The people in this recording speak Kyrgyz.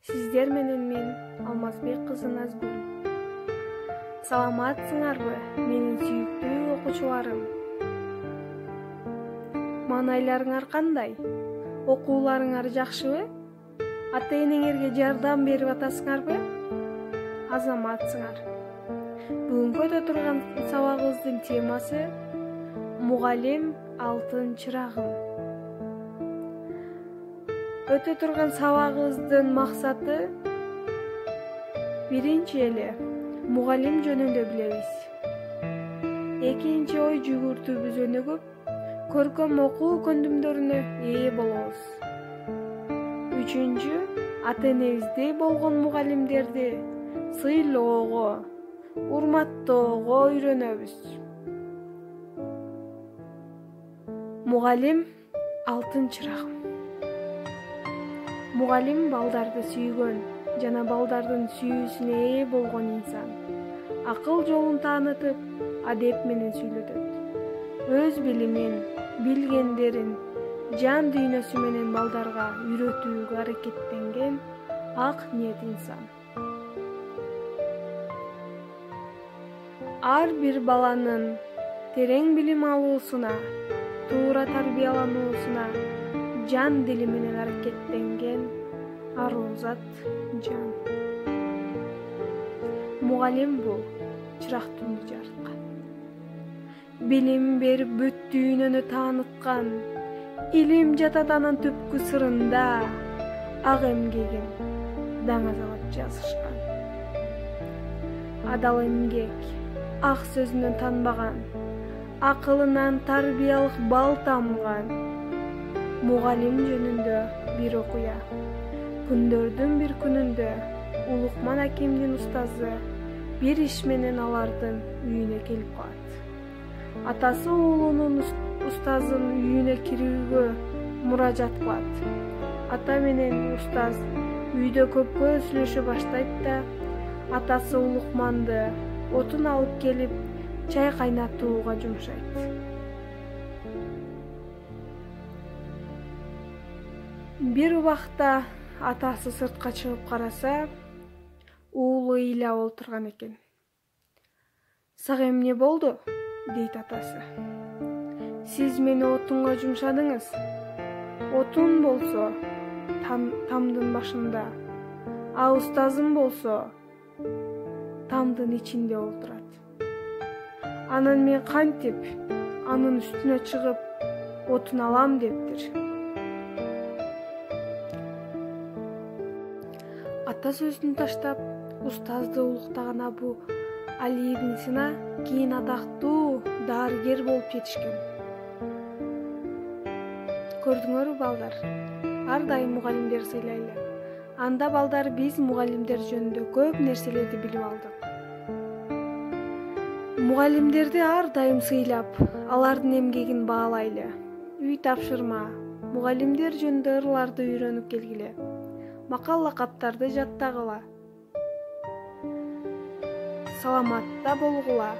Сиздер менен мен Алмазбек кызы Назгүл. Саламатсыңарбы, менин сүйүктүү окуучуларым? Маанайларыңар кандай? Окууларыңар жакшыбы? Ата-энеңерге жардам берип атасыңарбы? Азаматсыңар. Бүгүнкү өтө турган сабагыбыздын темасы Мугалим алтын чырагым. Өтө турган сабагыбыздын максаты биринчи эле мугалим жөнүндө билебиз. Экинчи ой жүгүртүүбүз өнүгүп, көркөм окуу көндүмдөрүнө ээ болобуз. Үчүнчү, ата-энебиздей болгон мугалимдерди сыйлоого, урматтоого үйрөнөбүз. Мугалим алтын чырагым. Мугалим балдарды сүйгөн жана балдардын сүйүүсүнө ээ болгон инсан. Акыл жолун таанытып, адеп менен сүйлөтөт. Өз билимин, билгендерин жан дүйнөсү менен балдарга үйрөтүүгө аракеттенген ак ниет инсан. Ар бир баланын терең билим алуусуна, туура тарбиялануусуна жан дили менен аракеттенген аруу зат жан. Мугалим бул чырак түндү жарыткан. Билим берип бүт дүйнөнү тааныткан, илим жатат анын түпкү сырында, ак эмгегин даңазалап жазышкан. Адал эмгек, ак сөзүнөн танбаган, акылынан тарбиялык бал тамган. Мугалим жөнүндө бир окуя. Күндөрдүн бир күнүндө Улукман акимдин устазы бир иш менен алардын үйүнө келип калат. Атасы уулунун устазын үйүнө кирүүгө муражат кылат. Ата менен устаз үйдө көпкө сүйлөшө баштайт да, атасы Улукманды отун алып келип, чай кайнатууга жумшайт. Бир убакта атасы сыртка чыгып караса, уулу ыйлап отурган экен. Сага эмне болду? Дейт атасы. Сиз мени отунга жумшадыңыз. Отун болсо тамдын башында, а устазым болсо тамдын ичинде отурат. Анан мен кантип анын үстүнө чыгып отун алам дептир. Ата сөзүн таштап, устазды улуктаган Абу Али ибн Сина кийин атактуу дарыгер болуп жетишкен. Көрдүңөрбү балдар? Ар дайым мугалимдерди сыйлайлы. Анда балдар биз мугалимдер жөнүндө көп нерселерди билип алдык. Мугалимдерди ар дайым сыйлап, алардын эмгегин баалайлы. Үй тапшырма, мугалимдер жөнүндө ырларды үйрөнүп келгиле. Макал лакаптарды жаттагыла. Саламатта болгула.